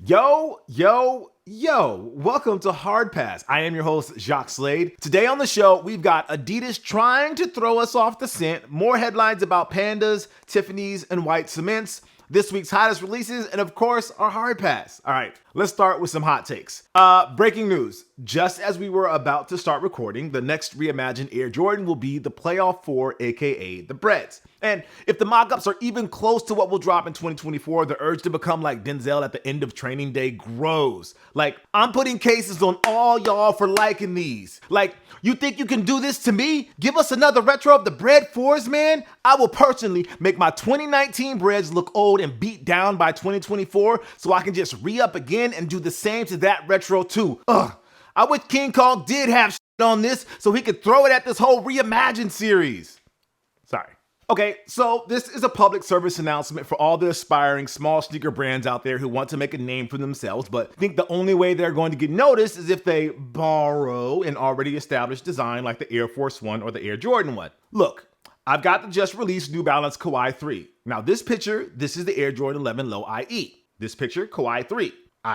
Yo, welcome to Hard Pass. I am your host, Jacques Slade. Today on the show, we've got Adidas trying to throw us off the scent, more headlines about Pandas, Tiffany's, and white cements, this week's hottest releases, and of course, our Hard Pass. All right, let's start with some hot takes. Breaking news. Just as we were about to start recording, the next reimagined Air Jordan will be the Playoff 4, aka the Breads. And if the mock-ups are even close to what will drop in 2024, the urge to become like Denzel at the end of training day grows. Like, I'm putting cases on all y'all for liking these. Like, you think you can do this to me? Give us another retro of the Bread 4s, man. I will personally make my 2019 Breads look old and beat down by 2024 so I can just re-up again and do the same to that retro too. I wish King Kong did have shit on this so he could throw it at this whole reimagined series. Sorry. Okay, so this is a public service announcement for all the aspiring small sneaker brands out there who want to make a name for themselves, but think the only way they're going to get noticed is if they borrow an already established design like the Air Force One or the Air Jordan 1. Look, I've got the just released New Balance Kawhi 3. Now this picture, this is the Air Jordan 11 Low IE. This picture, Kawhi 3.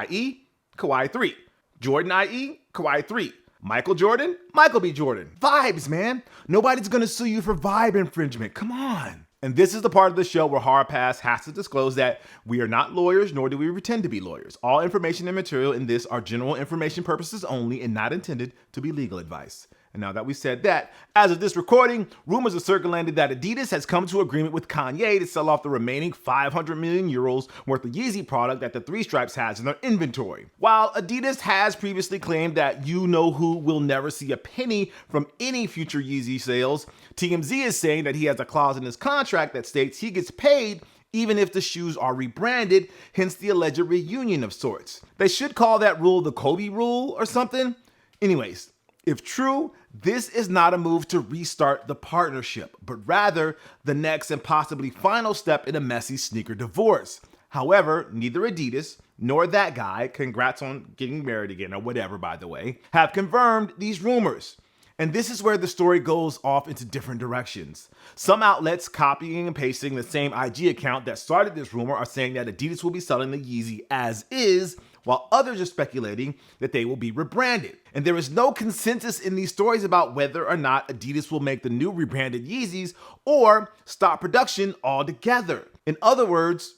IE, Kawhi 3. Jordan IE, Kawhi 3. Michael Jordan, Michael B. Jordan. Vibes, man. Nobody's gonna sue you for vibe infringement. Come on. And this is the part of the show where Hard Pass has to disclose that we are not lawyers, nor do we pretend to be lawyers. All information and material in this are general information purposes only and not intended to be legal advice. And now that we said that, as of this recording, rumors are circulating that Adidas has come to agreement with Kanye to sell off the remaining 500 million euros worth of Yeezy product that the Three Stripes has in their inventory. While Adidas has previously claimed that you-know-who will never see a penny from any future Yeezy sales, TMZ is saying that he has a clause in his contract that states he gets paid even if the shoes are rebranded, hence the alleged reunion of sorts. They should call that rule the Kobe rule or something. Anyways, if true, this is not a move to restart the partnership, but rather the next and possibly final step in a messy sneaker divorce. However, neither Adidas nor that guy, congrats on getting married again or whatever, by the way, have confirmed these rumors. And this is where the story goes off into different directions. Some outlets copying and pasting the same IG account that started this rumor are saying that Adidas will be selling the Yeezy as is, while others are speculating that they will be rebranded. And there is no consensus in these stories about whether or not Adidas will make the new rebranded Yeezys or stop production altogether. In other words,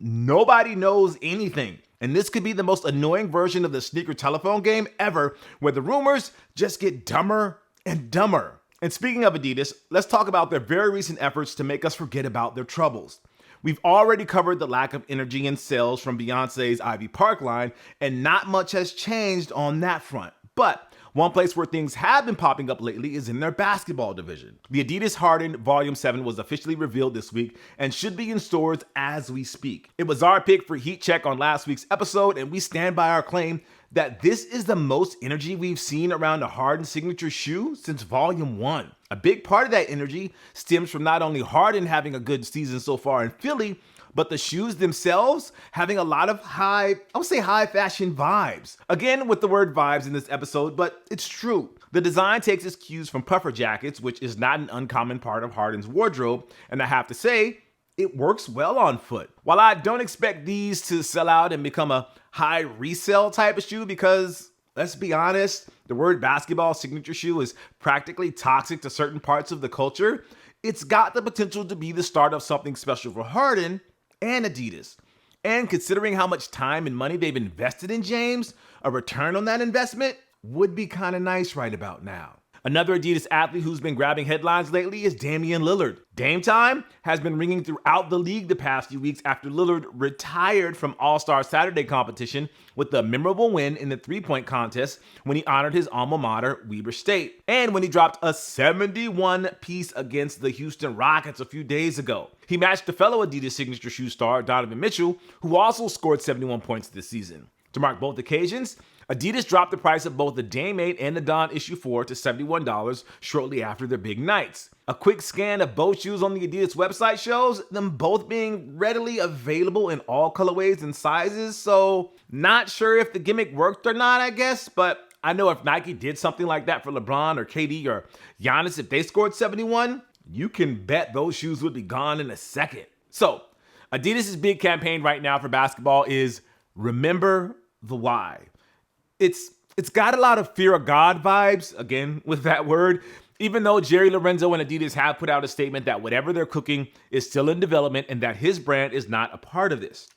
nobody knows anything. And this could be the most annoying version of the sneaker telephone game ever, where the rumors just get dumber and dumber. And speaking of Adidas, let's talk about their very recent efforts to make us forget about their troubles. We've already covered the lack of energy in sales from Beyonce's Ivy Park line, and not much has changed on that front. But one place where things have been popping up lately is in their basketball division. The Adidas Harden Volume 7 was officially revealed this week and should be in stores as we speak. It was our pick for Heat Check on last week's episode, and we stand by our claim that this is the most energy we've seen around a Harden signature shoe since Volume 1. A big part of that energy stems from not only Harden having a good season so far in Philly, but the shoes themselves having a lot of high fashion vibes. Again, with the word vibes in this episode, but it's true. The design takes its cues from puffer jackets, which is not an uncommon part of Harden's wardrobe, and I have to say, it works well on foot. While I don't expect these to sell out and become a high resale type of shoe because, let's be honest, the word basketball signature shoe is practically toxic to certain parts of the culture, it's got the potential to be the start of something special for Harden and Adidas. And considering how much time and money they've invested in James, a return on that investment would be kind of nice right about now. Another Adidas athlete who's been grabbing headlines lately is Damian Lillard. Dame time has been ringing throughout the league the past few weeks after Lillard retired from All-Star Saturday competition with a memorable win in the three-point contest when he honored his alma mater, Weber State, and when he dropped a 71-piece against the Houston Rockets a few days ago. He matched the fellow Adidas signature shoe star, Donovan Mitchell, who also scored 71 points this season. To mark both occasions, Adidas dropped the price of both the Dame 8 and the Don Issue 4 to $71 shortly after their big nights. A quick scan of both shoes on the Adidas website shows them both being readily available in all colorways and sizes, so not sure if the gimmick worked or not, I guess, but I know if Nike did something like that for LeBron or KD or Giannis, if they scored 71, you can bet those shoes would be gone in a second. So, Adidas' big campaign right now for basketball is Remember the why. It's got a lot of fear of God vibes, again, with that word, even though Jerry Lorenzo and Adidas have put out a statement that whatever they're cooking is still in development and that his brand is not a part of this.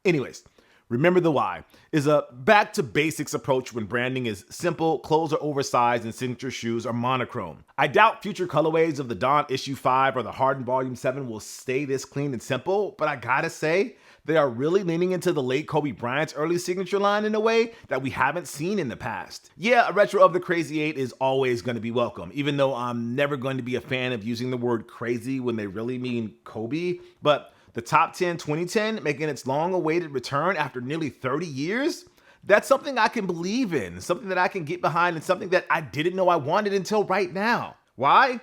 Anyways, remember the why is a back to basics approach when branding is simple, clothes are oversized, and signature shoes are monochrome. I doubt future colorways of the Dawn Issue 5 or the Harden Volume 7 will stay this clean and simple, but I gotta say, they are really leaning into the late Kobe Bryant's early signature line in a way that we haven't seen in the past. Yeah, a retro of the Crazy 8 is always going to be welcome, even though I'm never going to be a fan of using the word crazy when they really mean Kobe. But the Top 10 2010 making its long-awaited return after nearly 30 years? That's something I can believe in, something that I can get behind, and something that I didn't know I wanted until right now. Why?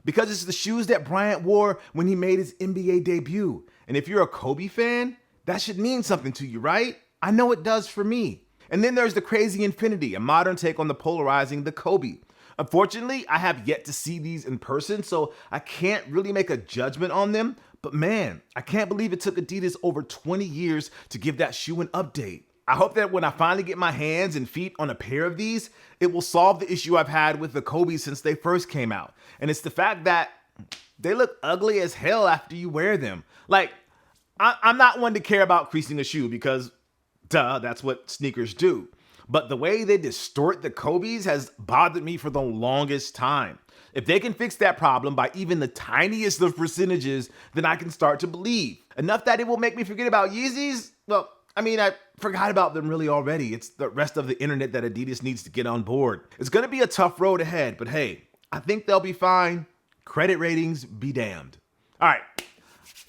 Because it's the shoes that Bryant wore when he made his NBA debut. And if you're a Kobe fan, that should mean something to you, right? I know it does for me. And then there's the Crazy Infinity, a modern take on the polarizing the Kobe. Unfortunately, I have yet to see these in person, so I can't really make a judgment on them. But man, I can't believe it took Adidas over 20 years to give that shoe an update. I hope that when I finally get my hands and feet on a pair of these, it will solve the issue I've had with the Kobe since they first came out. And it's the fact that they look ugly as hell after you wear them. Like, I'm not one to care about creasing a shoe because, duh, that's what sneakers do. But the way they distort the Kobe's has bothered me for the longest time. If they can fix that problem by even the tiniest of percentages, then I can start to believe. Enough that it will make me forget about Yeezys? Well, I mean, I forgot about them really already. It's the rest of the internet that Adidas needs to get on board. It's gonna be a tough road ahead, but hey, I think they'll be fine. Credit ratings be damned. All right.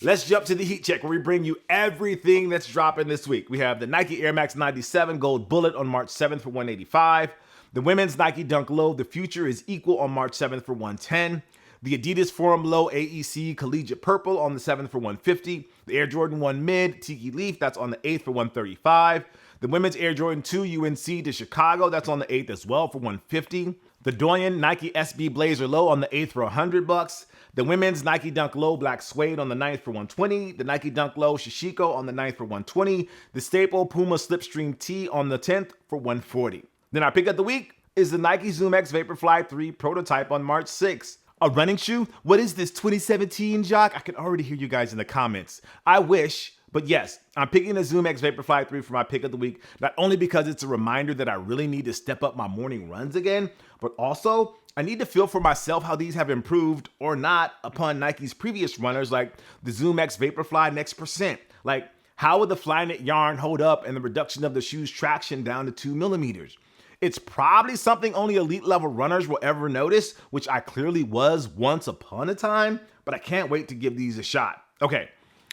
Let's jump to the heat check where we bring you everything that's dropping this week. We have the Nike Air Max 97 Gold Bullet on March 7th for $185. The women's Nike Dunk Low The Future is Equal on March 7th for $110. The Adidas Forum Low AEC Collegiate Purple on the 7th for $150. The Air Jordan 1 Mid Tiki Leaf, that's on the 8th for $135. The women's Air Jordan 2 UNC to Chicago, that's on the 8th as well for $150. The Doyen Nike SB Blazer Low on the 8th for $100. The women's Nike Dunk Low Black Suede on the 9th for $120. The Nike Dunk Low Shishiko on the 9th for $120. The Staple Puma Slipstream T on the 10th for $140. Then our pick of the week is the Nike Zoom X Vaporfly 3 prototype on March 6th. A running shoe? What is this, 2017, Jacques? I can already hear you guys in the comments. I wish, but yes, I'm picking the Zoom X Vaporfly 3 for my pick of the week, not only because it's a reminder that I really need to step up my morning runs again, but also I need to feel for myself how these have improved or not upon Nike's previous runners like the Zoom X Vaporfly Next Percent. Like, how would the Flyknit yarn hold up and the reduction of the shoe's traction down to 2 millimeters? It's probably something only elite level runners will ever notice, which I clearly was once upon a time, but I can't wait to give these a shot. Okay,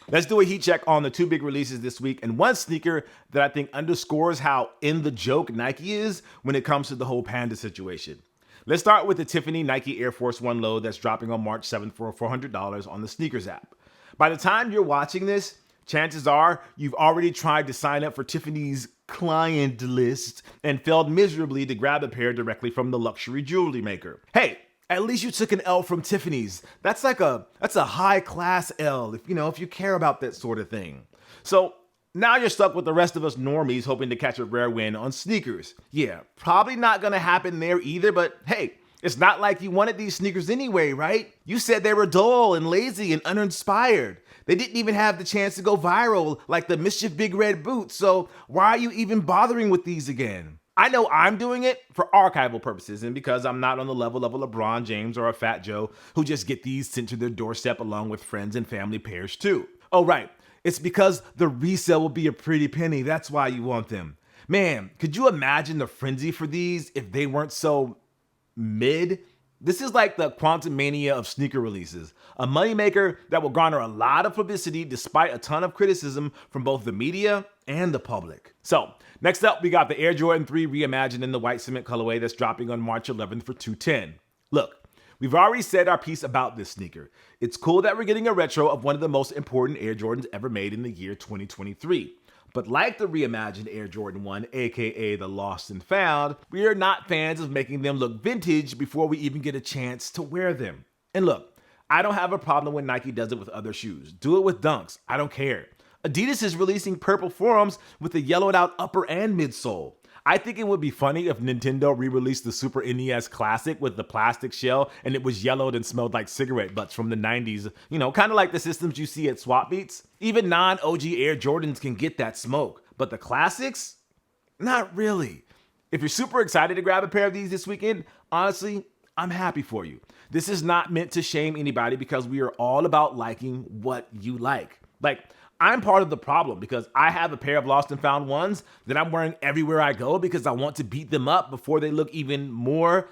let's do a heat check on the two big releases this week and one sneaker that I think underscores how in the joke Nike is when it comes to the whole Panda situation. Let's start with the Tiffany Nike Air Force 1 Low that's dropping on March 7th for $400 on the Sneakers app. By the time you're watching this, chances are you've already tried to sign up for Tiffany's client list and failed miserably to grab a pair directly from the luxury jewelry maker. Hey, at least you took an L from Tiffany's. That's a high class L if you care about that sort of thing. So now you're stuck with the rest of us normies hoping to catch a rare win on sneakers. Yeah, probably not gonna happen there either, but hey, it's not like you wanted these sneakers anyway, right? You said they were dull and lazy and uninspired. They didn't even have the chance to go viral like the Mischief Big Red boots, so why are you even bothering with these again? I know I'm doing it for archival purposes and because I'm not on the level of a LeBron James or a Fat Joe who just get these sent to their doorstep along with friends and family pairs too. Oh right, it's because the resale will be a pretty penny, that's why you want them. Man, could you imagine the frenzy for these if they weren't so mid? This is like the quantum mania of sneaker releases, a moneymaker that will garner a lot of publicity despite a ton of criticism from both the media and the public. So next up, we got the Air Jordan 3 reimagined in the white cement colorway that's dropping on March 11th for $210. Look, we've already said our piece about this sneaker. It's cool that we're getting a retro of one of the most important Air Jordans ever made in the year 2023. But like the reimagined Air Jordan 1, aka the Lost and Found, we are not fans of making them look vintage before we even get a chance to wear them. And look, I don't have a problem when Nike does it with other shoes. Do it with Dunks, I don't care. Adidas is releasing purple forums with a yellowed out upper and midsole. I think it would be funny if Nintendo re-released the Super NES Classic with the plastic shell and it was yellowed and smelled like cigarette butts from the 90s, kind of like the systems you see at Swap Meets. Even non-OG Air Jordans can get that smoke, but the classics? Not really. If you're super excited to grab a pair of these this weekend, honestly, I'm happy for you. This is not meant to shame anybody because we are all about liking what you like. I'm part of the problem because I have a pair of Lost and Found ones that I'm wearing everywhere I go because I want to beat them up before they look even more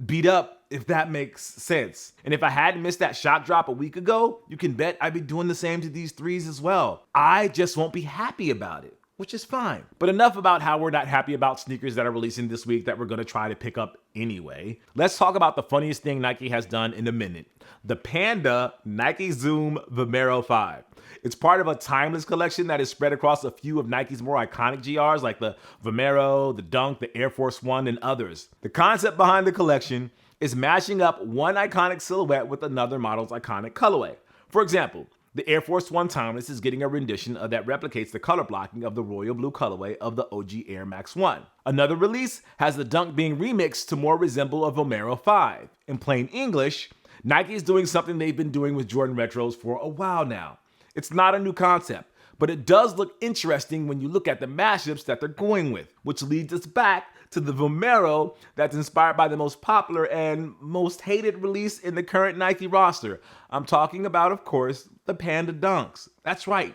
beat up, if that makes sense. And if I hadn't missed that shot drop a week ago, you can bet I'd be doing the same to these threes as well. I just won't be happy about it, which is fine. But enough about how we're not happy about sneakers that are releasing this week that we're gonna try to pick up anyway. Let's talk about the funniest thing Nike has done in a minute. The Panda Nike Zoom Vomero 5. It's part of a timeless collection that is spread across a few of Nike's more iconic GRs like the Vomero, the Dunk, the Air Force One, and others. The concept behind the collection is mashing up one iconic silhouette with another model's iconic colorway. For example, the Air Force One Timeless is getting a rendition that replicates the color blocking of the royal blue colorway of the OG Air Max 1. Another release has the Dunk being remixed to more resemble a Vomero 5. In plain English, Nike is doing something they've been doing with Jordan Retros for a while now. It's not a new concept, but it does look interesting when you look at the mashups that they're going with, which leads us back to the Vomero that's inspired by the most popular and most hated release in the current Nike roster. I'm talking about, of course, the Panda Dunks. That's right.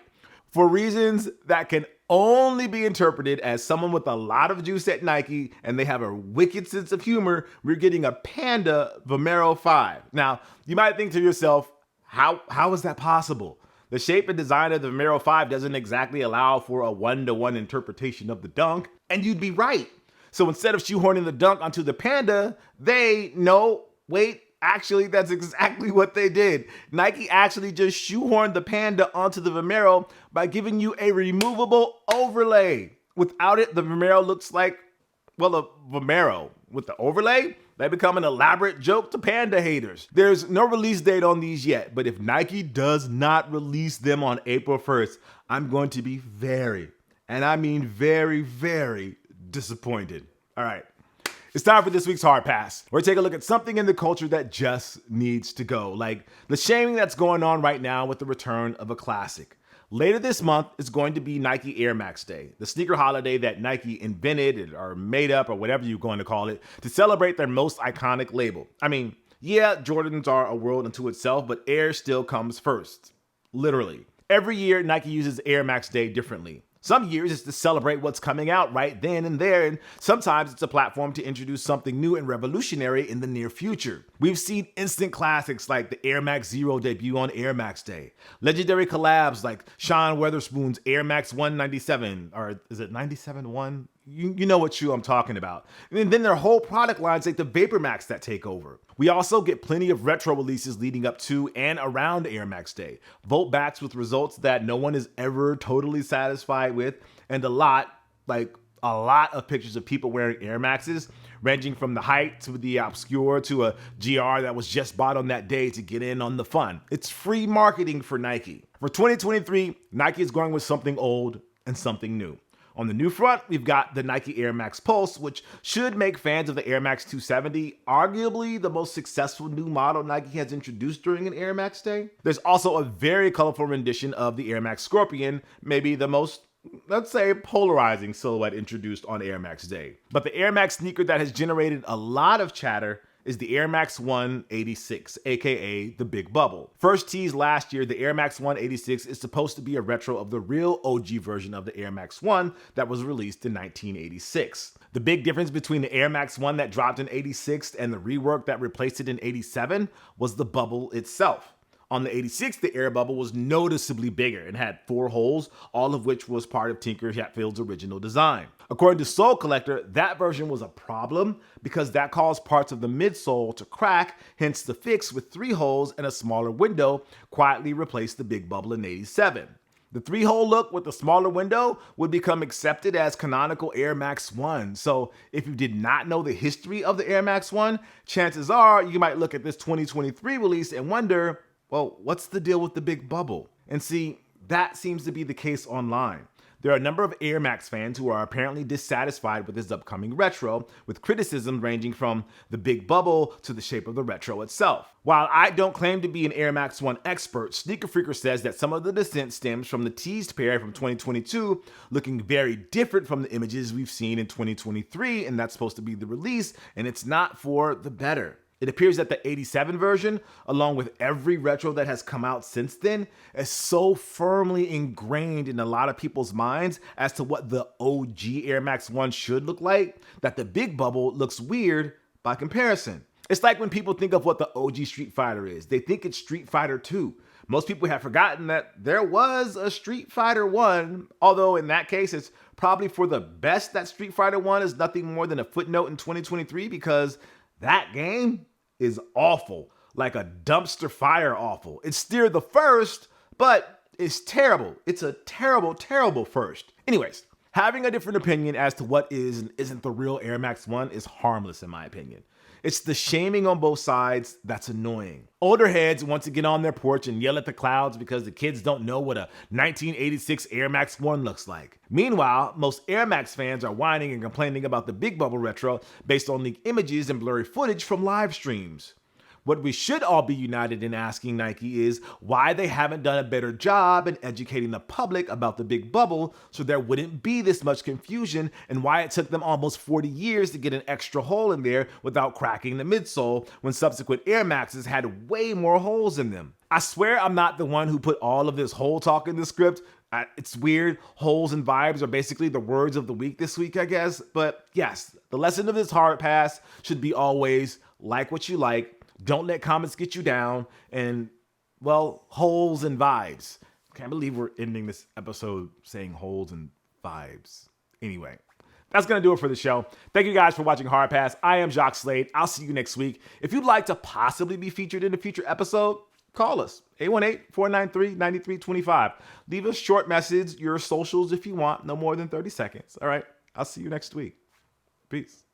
For reasons that can only be interpreted as someone with a lot of juice at Nike and they have a wicked sense of humor, we're getting a Panda Vomero 5. Now, you might think to yourself, how is that possible? The shape and design of the Vomero 5 doesn't exactly allow for a one-to-one interpretation of the Dunk, and you'd be right. So instead of shoehorning the Dunk onto the Panda, actually, that's exactly what they did. Nike actually just shoehorned the Panda onto the Vomero by giving you a removable overlay. Without it, the Vomero looks like, a Vomero. With the overlay, they become an elaborate joke to Panda haters. There's no release date on these yet, but if Nike does not release them on April 1st, I'm going to be very, and I mean very, very disappointed. All right. It's time for this week's Hard Pass. We're taking a look at something in the culture that just needs to go, like the shaming that's going on right now with the return of a classic. Later this month is going to be Nike Air Max Day, the sneaker holiday that Nike invented or made up or whatever you're going to call it to celebrate their most iconic label. I mean, yeah, Jordans are a world unto itself, but Air still comes first. Literally. Every year, Nike uses Air Max Day differently. Some years it's to celebrate what's coming out right then and there, and sometimes it's a platform to introduce something new and revolutionary in the near future. We've seen instant classics like the Air Max Zero debut on Air Max Day, legendary collabs like Sean Weatherspoon's Air Max 197, or is it 97-1? You know what shoe I'm talking about. And then there are whole product lines like the Vapor Max that take over. We also get plenty of retro releases leading up to and around Air Max Day. Vote backs with results that no one is ever totally satisfied with, and a lot of pictures of people wearing Air Maxes, ranging from the hype to the obscure to a GR that was just bought on that day to get in on the fun. It's free marketing for Nike. For 2023, Nike is going with something old and something new. On the new front, we've got the Nike Air Max Pulse, which should make fans of the Air Max 270 arguably the most successful new model Nike has introduced during an Air Max Day. There's also a very colorful rendition of the Air Max Scorpion, maybe the most, let's say, polarizing silhouette introduced on Air Max Day. But the Air Max sneaker that has generated a lot of chatter is the Air Max 186, aka the Big Bubble. First teased last year, the Air Max 186 is supposed to be a retro of the real OG version of the Air Max 1 that was released in 1986. The big difference between the Air Max 1 that dropped in 86 and the rework that replaced it in 87 was the bubble itself. On the 86, the air bubble was noticeably bigger and had 4 holes, all of which was part of Tinker Hatfield's original design. According to Soul Collector, that version was a problem because that caused parts of the midsole to crack, hence the fix with 3 holes and a smaller window quietly replaced the big bubble in 87. The 3-hole look with the smaller window would become accepted as canonical Air Max 1. So if you did not know the history of the Air Max 1, chances are you might look at this 2023 release and wonder, well, what's the deal with the big bubble? And see, that seems to be the case online. There are a number of Air Max fans who are apparently dissatisfied with this upcoming retro, with criticism ranging from the big bubble to the shape of the retro itself. While I don't claim to be an Air Max 1 expert, Sneaker Freaker says that some of the dissent stems from the teased pair from 2022 looking very different from the images we've seen in 2023, and that's supposed to be the release, and it's not for the better. It appears that the 87 version, along with every retro that has come out since then, is so firmly ingrained in a lot of people's minds as to what the OG Air Max 1 should look like, that the big bubble looks weird by comparison. It's like when people think of what the OG Street Fighter is. They think it's Street Fighter 2. Most people have forgotten that there was a Street Fighter 1, although in that case, it's probably for the best that Street Fighter 1 is nothing more than a footnote in 2023, because that game is awful, like a dumpster fire awful. It's still the first, but it's terrible. It's a terrible, terrible first. Anyways, having a different opinion as to what is and isn't the real Air Max 1 is harmless in my opinion. It's the shaming on both sides that's annoying. Older heads want to get on their porch and yell at the clouds because the kids don't know what a 1986 Air Max 1 looks like. Meanwhile, most Air Max fans are whining and complaining about the Big Bubble retro based on leaked images and blurry footage from live streams. What we should all be united in asking Nike is why they haven't done a better job in educating the public about the Big Bubble so there wouldn't be this much confusion, and why it took them almost 40 years to get an extra hole in there without cracking the midsole when subsequent Air Maxes had way more holes in them. I swear I'm not the one who put all of this hole talk in the script. It's weird. Holes and vibes are basically the words of the week this week, I guess. But yes, the lesson of this hard pass should be always like what you like. Don't let comments get you down, and, well, holes and vibes. Can't believe we're ending this episode saying holes and vibes. Anyway, that's going to do it for the show. Thank you guys for watching Hard Pass. I am Jacques Slade. I'll see you next week. If you'd like to possibly be featured in a future episode, call us, 818-493-9325. Leave a short message, your socials if you want, no more than 30 seconds. All right, I'll see you next week. Peace.